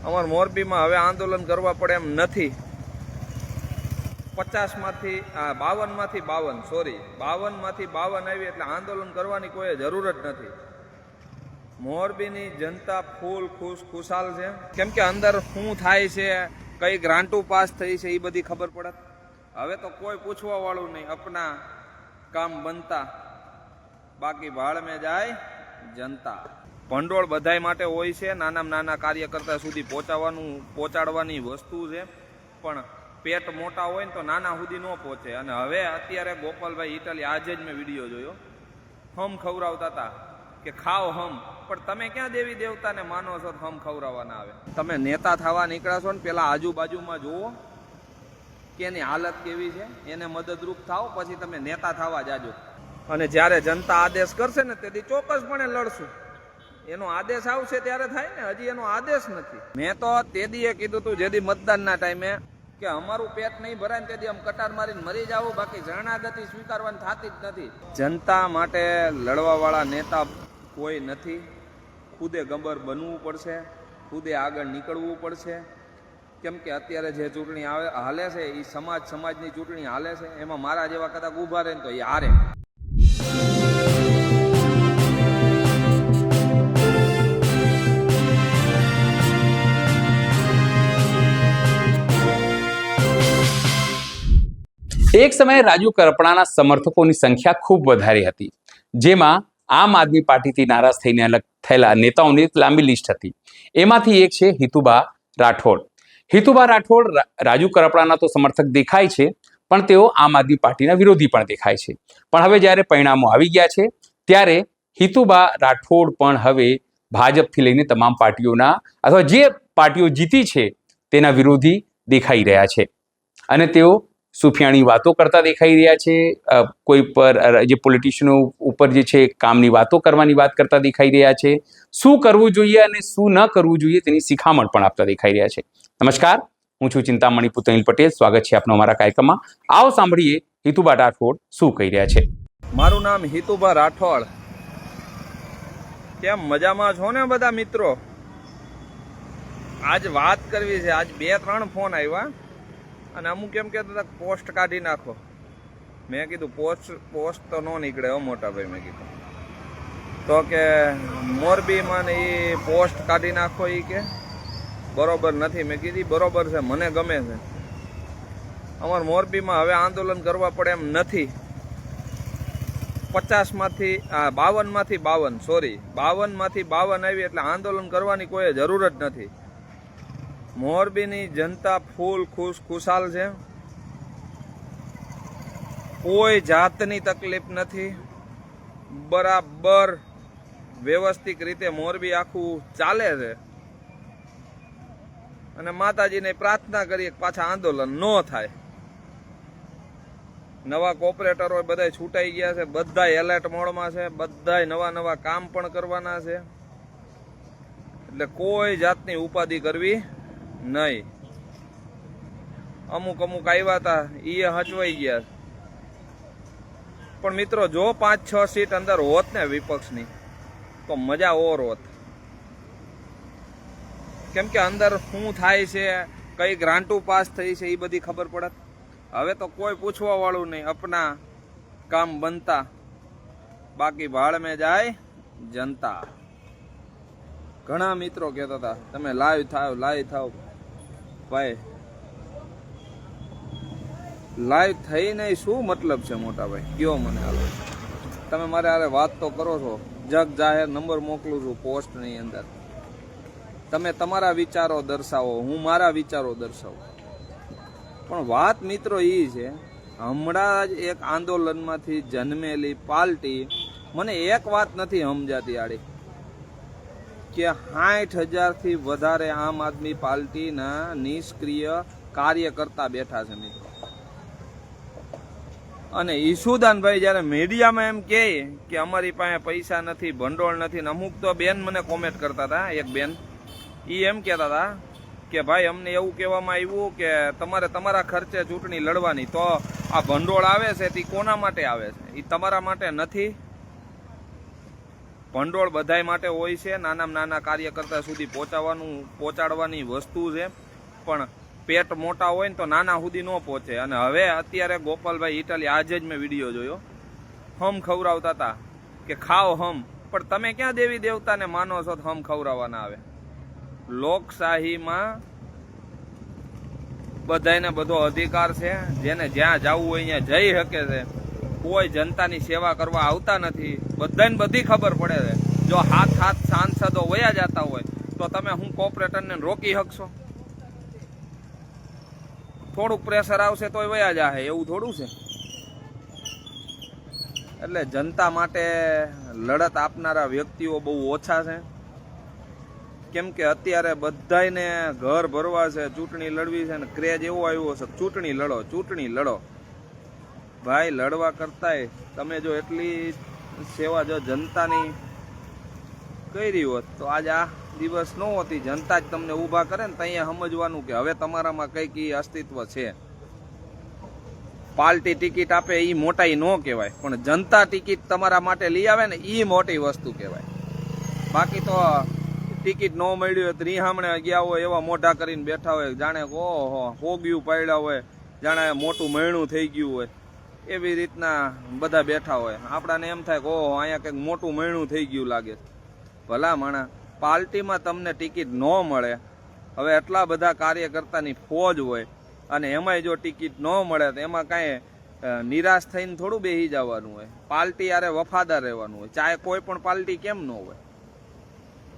અમાર મોરબીમાં હવે આંદોલન કરવા પડે એમ નથી। 50માંથી 52માંથી 52 આવી એટલે આંદોલન કરવાની કોઈ જરૂર જ નથી। મોરબીની જનતા ફૂલ ખુશાલ છે, કેમ કે અંદર શું થાય છે, કઈ ગ્રાન્ટો પાસ થઈ છે એ બધી ખબર પડે। હવે તો કોઈ પૂછવા વાળું નહીં, અપના કામ બનતા, બાકી ભાડ મેં જાય જનતા। ભંડોળ બધાય માટે હોય છે, નાનામાં નાના કાર્યકર્તા સુધી પહોંચાડવાની વસ્તુ છે, પણ પેટ મોટા હોય ને તો નાના સુધી ન પહોંચે। અને હવે અત્યારે ગોપાલભાઈ ઇટાલી, આજે જ મેં વિડીયો જોયો, હમ ખવડાવતા હતા કે ખાઓ હમ, પણ તમે ક્યાં દેવી દેવતાને માનો છો હમ ખવડાવવાના આવે? તમે નેતા થવા નીકળ્યા છો ને પેલા આજુબાજુમાં જુઓ કે એની હાલત કેવી છે, એને મદદરૂપ થાઓ, પછી તમે નેતા થવા જાજો। અને જ્યારે જનતા આદેશ કરશે ને તેથી ચોક્કસપણે લડશું। એનો આદેશ આવશે ત્યારે થાય ને, હજી એનો આદેશ નથી। મેં તો તેદીએ કીધું તું, જેદી મતદાનના ટાઈમે, કે અમારું પેટ નહીં ભરાય ને તેથી આમ કટાર મારીને મરી જાવું, બાકી શરણાગતિ સ્વીકારવાની થતી જ નથી। જનતા માટે લડવાવાળા નેતા કોઈ નથી, ખુદે ગબ્બર બનવું પડશે, ખુદે આગળ નીકળવું પડશે। કેમ કે અત્યારે જે ચૂંટણી હાલે છે એ સમાજની ચૂંટણી હાલે છે, એમાં મારા જેવા કદાચ ઊભા રહે ને તો એ હારે। એક સમયે રાજુ કરપડાના સમર્થકોની સંખ્યા ખૂબ વધારે હતી, જેમાં આમ આદમી પાર્ટીથી નારાજ થઈને અલગ થયેલા નેતાઓની એક લાંબી લિસ્ટ હતી। એમાંથી એક છે હિતુભા રાઠોડ। હિતુભા રાઠોડ રાજુ કરપડાના તો સમર્થક દેખાય છે, પણ તેઓ આમ આદમી પાર્ટીના વિરોધી પણ દેખાય છે। પણ હવે જ્યારે પરિણામો આવી ગયા છે ત્યારે હિતુભા રાઠોડ પણ હવે ભાજપથી લઈને તમામ પાર્ટીઓના અથવા જે પાર્ટીઓ જીતી છે તેના વિરોધી દેખાઈ રહ્યા છે, અને તેઓ સુફિયાણી વાતો કરતા દેખાઈ રહ્યા છે। કોઈ પર જે પોલિટિશિયનો ઉપર જે છે કામની વાતો કરવાની વાત કરતા દેખાઈ રહ્યા છે। શું કરવું જોઈએ અને શું ન કરવું જોઈએ તેની શિખામણ પણ આપતા દેખાઈ રહ્યા છે। નમસ્કાર, હું છું ચિંતામણી પુતનિલ પટેલ, સ્વાગત છે આપનો અમારા કાર્યક્રમમાં। આવો સાંભળીએ હિતુભા રાઠોડ શું કહી રહ્યા છે। મારું નામ હિતુભા રાઠોડ। કેમ મજામાં છો ને બધા મિત્રો? આજ વાત કરવી છે, આજ 2-3 ફોન આવ્યા અને અમુક એમ કહેતા હતા પોસ્ટ કાઢી નાખો। મેં કીધું પોસ્ટ તો ન નીકળે હો મોટા ભાઈ, મેં કીધું તો કે મોરબીમાં ને એ પોસ્ટ કાઢી નાખો, એ કે બરોબર નથી। મેં કીધી બરોબર છે, મને ગમે છે। અમાર મોરબીમાં હવે આંદોલન કરવા પડે એમ નથી। 52માંથી 52 આવી એટલે આંદોલન કરવાની કોઈ જરૂર જ નથી। મોરબીની જનતા ફૂલ ખુશાલ છે, કોઈ જાતની તકલીફ નથી, બરાબર વ્યવસ્થિત રીતે મોરબી આખું ચાલે છે। અને માતાજીને પ્રાર્થના કરીએ પાછા આંદોલન ન થાય। નવા કોર્પોરેટરો બધા છૂટાઈ ગયા છે, બધા એલર્ટ મોડમાં છે, બધા નવા કામ પણ કરવાના છે, એટલે કોઈ જાતની ઉપાધિ કરવી નહીં। અમુક આવ્યા હતા એ હચવાઈ ગયા, પણ મિત્રો જો 5-6 સીટ અંદર હોત ને વિપક્ષની તો મજા ઓર હોત। કેમ કે અંદર શું થાય છે, કઈ ગ્રાન્ટો પાસ થઈ છે એ બધી ખબર પડે। હવે તો કોઈ પૂછવા વાળું નહીં, અપના કામ બનતા, બાકી ભાડ મેં જાય જનતા। ઘણા મિત્રો કહેતા હતા તમે લાઈવ થાવ। ભાઈ લાઈવ થઈને શું મતલબ છે મોટા ભાઈ, કયો મને હાલો। તમે મારે હારે વાત તો કરો છો, જગ જાહેર નંબર મોકલું છું પોસ્ટની અંદર, તમે તમારા વિચારો દર્શાવો, હું મારા વિચારો દર્શાવું। પણ વાત મિત્રો એ છે, હમણાં જ એક આંદોલનમાંથી જન્મેલી પાર્ટી મને એક વાત નથી સમજાતી આડી, કે 60,000થી વધારે આમ આદમી પાર્ટીના નિષ્ક્રિય કાર્યકર્તા બેઠા છે મિત્રો। અને ઈશુદાનભાઈ જ્યારે મીડિયામાં એમ કહે કે અમારી પાસે પૈસા નથી, ભંડોળ નથી, અમુક તો બેન મને કોમેન્ટ કરતા હતા, એક બેન એ એમ કહેતા હતા કે ભાઈ અમને એવું કહેવામાં આવ્યું કે તમારે તમારા ખર્ચે ચૂંટણી લડવાની, તો આ ભંડોળ આવે છે તે કોના માટે આવે છે? એ તમારા માટે નથી, ભંડોળ બધાય માટે હોય છે, નાનામાં નાના કાર્યકર્તા સુધી પહોંચાડવાની વસ્તુ છે, પણ પેટ મોટા હોય ને તો નાના સુધી ન પહોંચે. અને હવે અત્યારે ગોપાલભાઈ ઇટાલી, આજે જ મેં વિડીયો જોયો, હમ ખવડાવતા હતા કે ખાઓ હમ, પણ તમે ક્યાં દેવી દેવતાને માનો છો હમ ખવડાવવાના આવે? લોકશાહીમાં બધાને બધો અધિકાર છે, જેને જ્યાં જવું હોય અહીંયા જઈ શકે છે. કોઈ જનતાની સેવા કરવા આવતા નથી, બધાને બધી ખબર પડે છે. જો હાથ સાંસદો વયા જતા હોય તો તમે હું કોર્પોરેટરને રોકી શકશો? થોડુંક પ્રેશર આવશે તોય વયા જાહે, એવું થોડું છે? એટલે જનતા માટે લડત આપનારા વ્યક્તિઓ બહુ ઓછા છે. કેમ કે અત્યારે બધાને ઘર ભરવા છે, ચૂંટણી લડવી છે, ને ક્રેજ એવો આવ્યો છે, ચૂંટણી લડો. ભાઈ, લડવા કરતાંય તમે જો એટલી સેવા જો જનતાની કરી હોત તો આજ આ દિવસ ન હોતી. જનતા જ તમને ઊભા કરે ને ત્યાં સમજવાનું કે હવે તમારામાં કંઈક અસ્તિત્વ છે. પાર્ટી ટિકિટ આપે એ મોટાઈ ન કહેવાય, પણ જનતા ટિકિટ તમારા માટે લઈ આવે ને એ મોટી વસ્તુ કહેવાય. બાકી તો ટિકિટ ન મળી હોય તો રીહામણે ગયા હોય એવા મોઢા કરીને બેઠા હોય, જાણે ઓહો હોગ્યું પાડ્યા હોય, જાણે મોટું મહેણું થઈ ગયું હોય, એવી રીતના બધા બેઠા હોય. આપણાને એમ થાય કે ઓહો અહીંયા કંઈક મોટું મહેણું થઈ ગયું લાગે. ભલા માણા, પાર્ટીમાં તમને ટિકિટ ન મળે, હવે એટલા બધા કાર્યકર્તાની ફોજ હોય અને એમાંય જો ટિકિટ ન મળે તો એમાં કાંઈ નિરાશ થઈને થોડું બેસી જવાનું હોય. પાર્ટી યારે વફાદાર રહેવાનું હોય, ચાહે કોઈ પણ પાર્ટી કેમ ન હોય.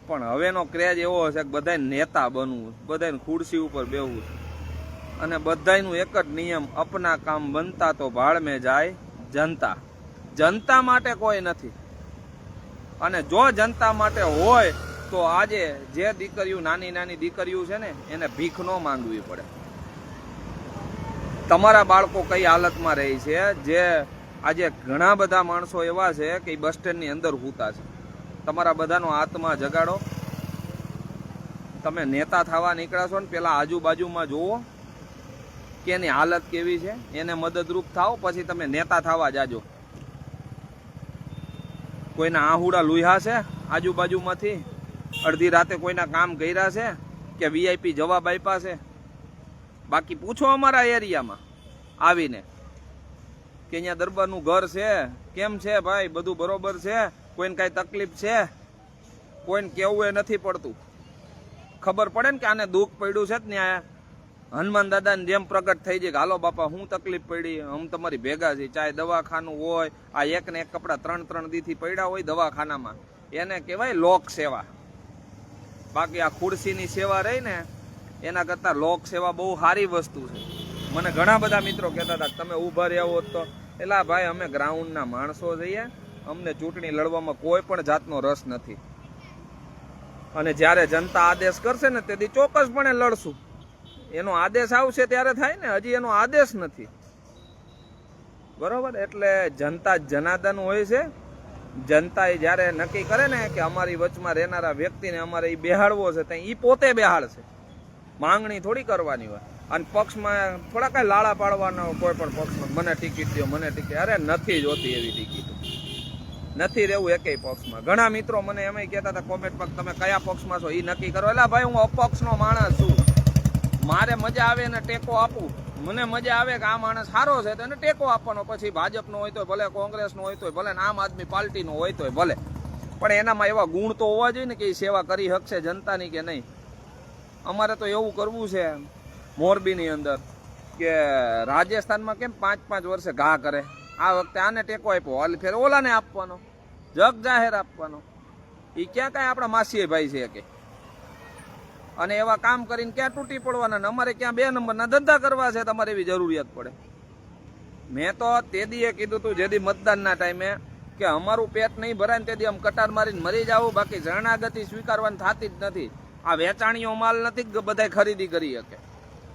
પણ હવેનો ક્રેજ એવો હશે કે બધાને નેતા બનવું, બધાને ખુરશી ઉપર બેહવું, અને બધાનું એક જ નિયમ, અપના કામ બનતા તો ભાડ મેં જાય જનતા. જનતા માટે કોઈ નથી. અને જો જનતા માટે હોય તો આજે જે દીકરીઓ, નાની દીકરીઓ છે ને, એને ભીખ ન માંગવી પડે. તમારા બાળકો કઈ હાલતમાં રહી છે, જે આજે ઘણા બધા માણસો એવા છે કે બસ સ્ટેન્ડની અંદર સૂતા છે. તમારા બધાનો આત્મા જગાડો. તમે નેતા થવા નીકળ્યા છો ને પેલા આજુબાજુમાં જુઓ કે એની હાલત કેવી છે, એને મદદરૂપ થાઓ, પછી તમે નેતા થવા જાજો. કોઈના આહુડા લુહ્યા છે આજુબાજુમાંથી, અડધી રાતે કોઈના કામ કર્યા છે કે વીઆઈપી જવાબ આપ્યા છે? બાકી પૂછો અમારા એરિયામાં આવીને કે અહીંયા દરબારનું ઘર છે, કેમ છે ભાઈ, બધું બરોબર છે, કોઈને કાંઈ તકલીફ છે? કોઈને કેવું એ નથી પડતું. ખબર પડે ને કે આને દુઃખ પડ્યું છે જ ને, હનુમાન દાદાને જેમ પ્રગટ થઈ જાય કે હાલો બાપા હું તકલીફ પડી, હમ તમારી ભેગા છે. ચાહે દવાખાનું હોય, આ એક ને એક કપડા 3-3 દીથી પડ્યા હોય દવાખાનામાં, એને કહેવાય લોક સેવા. બાકી આ ખુરશીની સેવા રહી ને એના કરતાં લોક સેવા બહુ સારી વસ્તુ છે. મને ઘણા બધા મિત્રો કહેતા હતા તમે ઊભા રહ્યા હોત તો. એલા ભાઈ, અમે ગ્રાઉન્ડના માણસો જઈએ, અમને ચૂંટણી લડવામાં કોઈ પણ જાતનો રસ નથી. અને જ્યારે જનતા આદેશ કરશે ને તેથી ચોક્કસપણે લડશું. એનો આદેશ આવશે ત્યારે થાય ને, હજી એનો આદેશ નથી. બરોબર? એટલે જનતા જનાર્દન હોય છે. જનતા એ જ્યારે નક્કી કરે ને કે અમારી વચમાં રહેનારા વ્યક્તિને અમારે એ બેહાડવો છે, તો એ પોતે બેહાડશે. માંગણી થોડી કરવાની હોય. અને પક્ષમાં થોડા કાંઈ લાળા પાડવાના કોઈ પણ પક્ષમાં, મને ટિકિટ દો, મને ટિકિટ. અરે નથી જોતી એવી ટિકિટ, નથી રહેવું એકેય પક્ષમાં. ઘણા મિત્રો મને એમ કહેતા હતા કોમેન્ટમાં, તમે કયા પક્ષમાં છો એ નક્કી કરો. એટલે ભાઈ, હું અપક્ષનો માણસ છું. મારે મજા આવે ને ટેકો આપું. મને મજા આવે કે આ માણસ સારો છે તો એને ટેકો આપવાનો. પછી ભાજપનો હોય તો ભલે, કોંગ્રેસનો હોય તો ભલે, આમ આદમી પાર્ટીનો હોય તો ભલે, પણ એનામાં એવા ગુણ તો હોવા જોઈએ ને કે એ સેવા કરી શકશે જનતાની કે નહીં. અમારે તો એવું કરવું છે મોરબીની અંદર કે રાજસ્થાનમાં કેમ 5-5 વર્ષે ઘા કરે, આ વખતે આને ટેકો આપ્યો, હાલ ફેર ઓલાને આપવાનો, જગ જાહેર આપવાનો. એ ક્યાં કાંઈ આપણા માસીએ ભાઈ છે કે, અને એવા કામ કરીને ક્યાં તૂટી પડવાના? અમારે ક્યાં 2 નંબરના ધંધા કરવા છે, તમારે એવી જરૂરિયાત પડે? મેં તો તેદીએ કીધું તું જેદી મતદાનના ટાઈમે કે અમારું પેટ નહીં ભરાય ને તેથી આમ કટાર મારીને મરી જાવું, બાકી શરણાગતિ સ્વીકારવાની થતી જ નથી. આ વેચાણીઓ માલ નથી બધાય ખરીદી કરી શકે.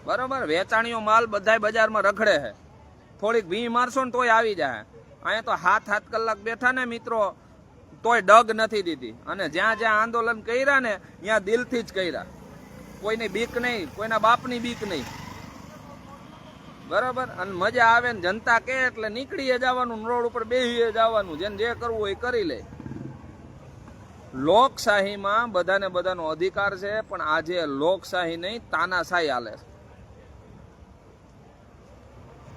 બરોબર? વેચાણીઓ માલ બધાય બજારમાં રખડે છે. થોડીક ભી મારશો ને તોય આવી જાય. અહીંયા તો 7-7 કલાક બેઠા ને મિત્રો, તોય ડગ નથી દીધી. અને જ્યાં જ્યાં આંદોલન કર્યા ને ત્યાં દિલથી જ કર્યા. કોઈની બીક નહીં, કોઈના બાપની બીક નહીં. બરાબર? અને મજા આવે ને જનતા કે એટલે નીકળીએ જવાનું, રોડ ઉપર બેસીએ જવાનું, જેને જે કરવું હોય કરી લે. લોકશાહીમાં બધાને બધાનો અધિકાર છે, પણ આજે લોકશાહી નહીં તાનાશાહી હાલે છે.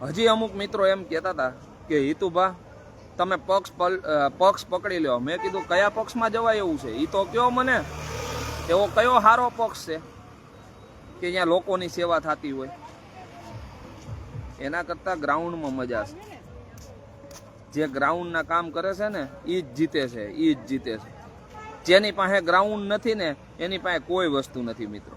હજી અમુક મિત્રો એમ કહેતા હતા કે હિતુભા તમે પક્ષ પકડી લ્યો. મેં કીધું કયા પક્ષમાં જવાય એવું છે એ તો કયો મને. એવો કયો સારો પક્ષ છે કે અહીંયા લોકોની સેવા થતી હોય? એના કરતાં ગ્રાઉન્ડમાં મજા છે. જે ગ્રાઉન્ડના કામ કરે છે ને એ જ જીતે છે, એ જ જીતે છે. જેની પાસે ગ્રાઉન્ડ નથી ને એની પાસે કોઈ વસ્તુ નથી મિત્રો.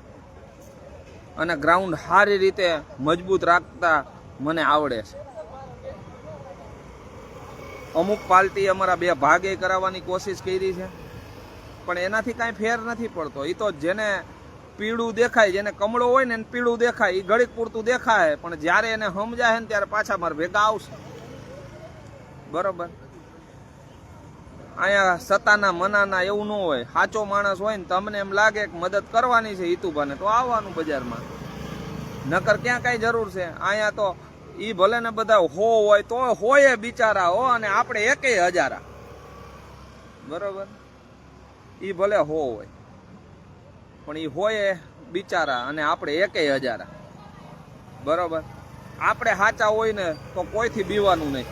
અને ગ્રાઉન્ડ સારી રીતે મજબૂત રાખતા મને આવડે છે. અમુક પાર્ટી અમારા બે ભાગે કરાવવાની કોશિશ કરી છે, પણ એનાથી કાંઈ ફેર નથી પડતો. એ તો જેને પીળું દેખાય, જેને કમળો હોય ને એને પીળું દેખાય, એ ઘડીક પૂરતું દેખાય, પણ જ્યારે એને સમજાય ને ત્યારે પાછા મારા ભેગા આવશે. બરોબર? અહીંયા સતાના મનાના એવું ન હોય. સાચો માણસ હોય ને તમને એમ લાગે કે મદદ કરવાની છે હિતુભાને, તો આવવાનું બજારમાં. નકર ક્યાં કાંઈ જરૂર છે? અહીંયા તો ઈ ભલે ને બધા હોય તો હોય બિચારા હો, અને આપણે એકેય હજારા. બરોબર? ઈ ભલે હોય પણ ઈ હોય બિચારા અને આપણે એકેય હજારા. બરોબર? આપણે સાચા હોય ને તો કોઈથી બીવાનું નહીં.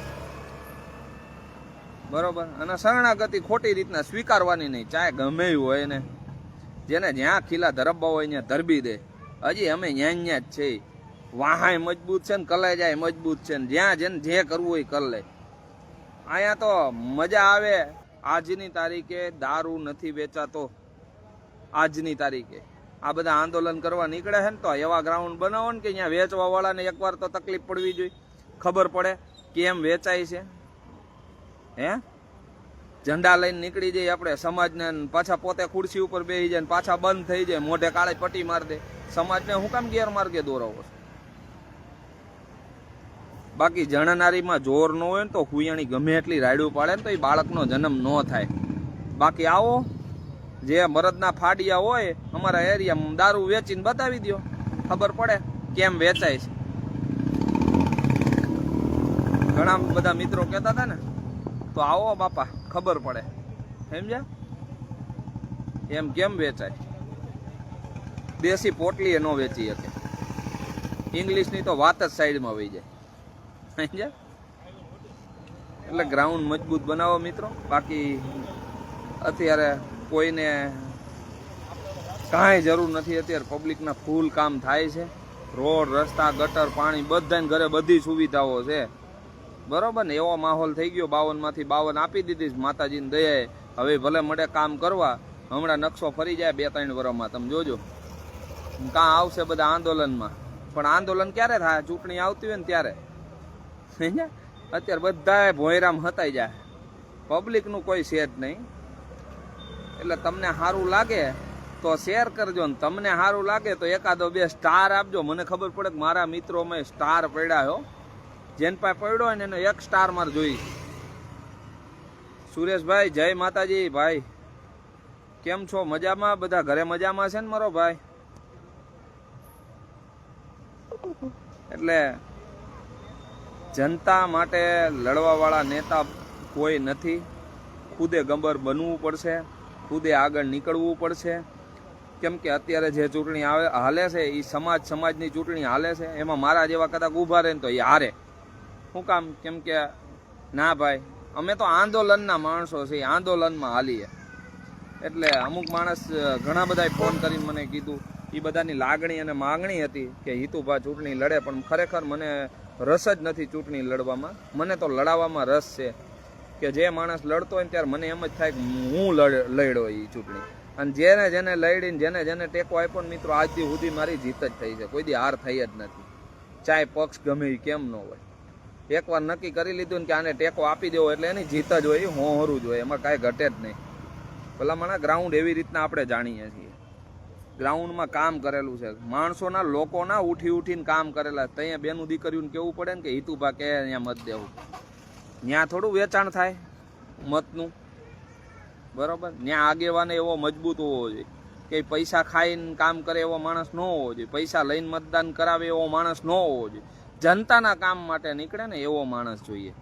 બરોબર? અને શરણાગતિ ખોટી રીતના સ્વીકારવાની નહીં, ચાહે ગમે હોય ને. જેને જ્યાં ખીલા ધરબવા હોય ત્યાં ધરબી દે. હજી અમે ન્યા જ છે. વાહાય મજબૂત છે ને કલેજાય મજબૂત છે ને જ્યાં જેને જે કરવું હોય કરી લે. અહીંયા તો મજા આવે. આજની તારીખે દારૂ નથી વેચાતો. આજની તારીખે આ બધા આંદોલન કરવા નીકળે છે ને તો એવા ગ્રાઉન્ડ બનાવો ને કે અહીંયા વેચવા વાળાને એકવાર તો તકલીફ પડવી જોઈએ, ખબર પડે કેમ વેચાય છે. હે ઝંડા લઈને નીકળી જઈએ આપણે સમાજને, પાછા પોતે ખુરશી ઉપર બેસી જાય, પાછા બંધ થઈ જાય, મોઢે કાળે પટ્ટી મારી દે. સમાજને હું કામ ગેરમાર્ગે દોરાવો? બાકી જણનારીમાં જોર ન હોય ને તો હુયાણી ગમે એટલી રાયડું પાડે ને તો એ બાળકનો જન્મ ન થાય. બાકી આવો જે મરદના ફાડિયા હોય અમારા એરિયામાં, દારૂ વેચીને બતાવી દો, ખબર પડે કેમ વેચાય છે. ઘણા બધા મિત્રો કહેતા હતા ને, તો આવો બાપા ખબર પડે. સમજ્યા? એમ કેમ વેચાય. દેશી પોટલી એ ન વેચી શકે. ઇંગ્લિશની તો વાત જ સાઈડમાં વહી જાય. સમજ્યા? એટલે ગ્રાઉન્ડ મજબૂત બનાવો મિત્રો. બાકી અત્યારે કોઈને કાંઈ જરૂર નથી. અત્યારે પબ્લિકના ફૂલ કામ થાય છે. રોડ, રસ્તા, ગટર, પાણી બધાને ઘરે બધી સુવિધાઓ છે. બરોબર ને? એવો માહોલ થઈ ગયો. 52 માંથી 52 આપી દીધી માતાજીની દયાએ. હવે ભલે મળે કામ કરવા. હમણાં નકશો ફરી જાય 2-3 વર્ષમાં, તમે જોજો. કાં આવશે બધા આંદોલનમાં. પણ આંદોલન ક્યારે થાય? ચૂંટણી આવતી હોય ને ત્યારે. અત્યારે બધા ભોયરામ હતાઈ જાય. પબ્લિકનું કોઈ છે જ નહીં. એટલે તમને સારું લાગે તો શેર કરજો, ને તમને સારું લાગે તો એકાદો 2 સ્ટાર આપજો. મને ખબર પડે કે મારા મિત્રોમાં સ્ટાર પડ્યા હો. જેન પાસે પડ્યો હોય ને એનો 1 સ્ટાર મારે જોઈ. સુરેશભાઈ જય માતાજી. ભાઈ કેમ છો? મજામાં? બધા ઘરે મજામાં છે ને મારો ભાઈ? એટલે જનતા માટે લડવાવાળા નેતા કોઈ નથી. ખુદે ગબ્બર બનવું પડશે, ખુદે આગળ નીકળવું પડશે. કેમ કે અત્યારે જે ચૂંટણી હાલે છે એ સમાજની ચૂંટણી હાલે છે. એમાં મારા જેવા કદાચ ઊભા રહે ને તો એ હારે. શું કામ? કેમ કે ના ભાઈ, અમે તો આંદોલનના માણસો છીએ, આંદોલનમાં હાલીએ. એટલે અમુક માણસ ઘણા બધા ફોન કરીને મને કીધું, એ બધાની લાગણી અને માગણી હતી કે હિતુભા ચૂંટણી લડે. પણ ખરેખર મને રસ જ નથી ચૂંટણી લડવામાં. મને તો લડાવવામાં રસ છે. કે જે માણસ લડતો હોય ને ત્યારે મને એમ જ થાય કે હું લડ્યો એ ચૂંટણી. અને જેને લડીને જેને ટેકો આપ્યો ને મિત્રો, આજથી સુધી મારી જીત જ થઈ છે. કોઈ દી હાર થઈ જ નથી. ચાહે પક્ષ ગમે એ કેમ ન હોય. એકવાર નક્કી કરી લીધું ને કે આને ટેકો આપી દેવો એટલે એની જીત જ હોય, હોરું જ હોય, એમાં કાંઈ ઘટે જ નહીં. ભલામણા ગ્રાઉન્ડ એવી રીતના આપણે જાણીએ છીએ. ગ્રાઉન્ડમાં કામ કરેલું છે. માણસોના, લોકોના ઉઠીને કામ કરેલા. ત્યાં બેનું દીકરીઓને કેવું પડે ને કે હિતુભા કે અહીંયા મત દેવું. ત્યાં થોડું વેચાણ થાય મતનું. બરોબર? ત્યાં આગેવાને એવો મજબૂત હોવો જોઈએ કે પૈસા ખાઈને કામ કરે એવો માણસ ન હોવો જોઈએ. પૈસા લઈને મતદાન કરાવે એવો માણસ ન હોવો જોઈએ. જનતાના કામ માટે નીકળે ને એવો માણસ જોઈએ.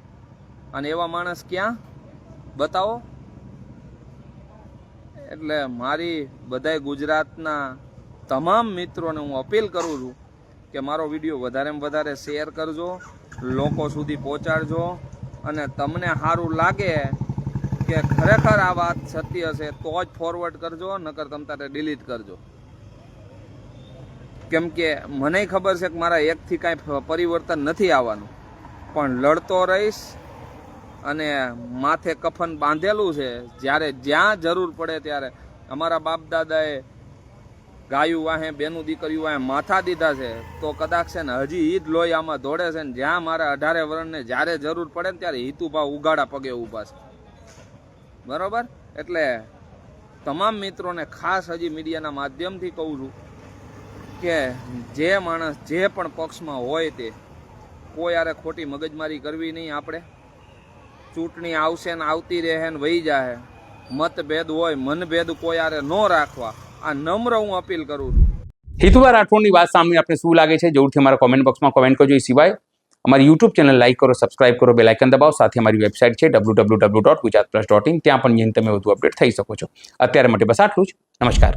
અને એવા માણસ ક્યાં બતાવો? એટલે મારી બધાય ગુજરાતના તમામ મિત્રોને હું અપીલ કરું છું કે મારો વિડીયો વધારેમાં વધારે શેર કરજો, લોકો સુધી પહોંચાડજો, અને તમને સારું લાગે કે ખરેખર આ વાત સત્ય છે તો જ ફોરવર્ડ કરજો, નકર તમ તારે ડિલીટ કરજો. કેમ કે મને ખબર છે કે મારા એકથી કાંઈ પરિવર્તન નથી આવવાનું, પણ લડતો રહીશ અને માથે કફન બાંધેલું છે. જ્યારે જ્યાં જરૂર પડે ત્યારે અમારા બાપ દાદાએ ગાયું વાહે બેનું દીકરીઓ વાહે માથા દીધા છે, તો કદાચ છે ને હજી ઈ જ લોહી આમાં દોડે છે ને જ્યાં મારા 18 વર્ષને જ્યારે જરૂર પડે ને ત્યારે હિતુભા ઉગાડા પગે ઊભા છે. બરોબર? એટલે તમામ મિત્રોને ખાસ હજી મીડિયાના માધ્યમથી કહું છું કે જે માણસ જે પણ પક્ષમાં હોય તે કોઈ યારે ખોટી મગજમારી કરવી નહીં. આપણે ચૂંટણી આવશે ને આવતી રહે ને વહી જાય, મતભેદ હોય મનભેદ કોઈ યારે ન રાખવા, આ નમ્ર હું અપીલ કરું છું. હિતુભા રાઠોડની વાત સાંભળીને આપને શું લાગે છે જરૂરથી અમારા કોમેન્ટ બોક્સમાં કોમેન્ટ કરજો. એ સિવાય અમારી યુટ્યુબ ચેનલ લાઈક કરો, સબસ્ક્રાઇબ કરો, બેલ આઇકન દબાવો. સાથે અમારી વેબસાઇટ છે www.gujaratplus.in, ત્યાં પણ જઈને તમે વધુ અપડેટ થઈ શકો છો. અત્યારે માટે બસ આટલું જ. નમસ્કાર.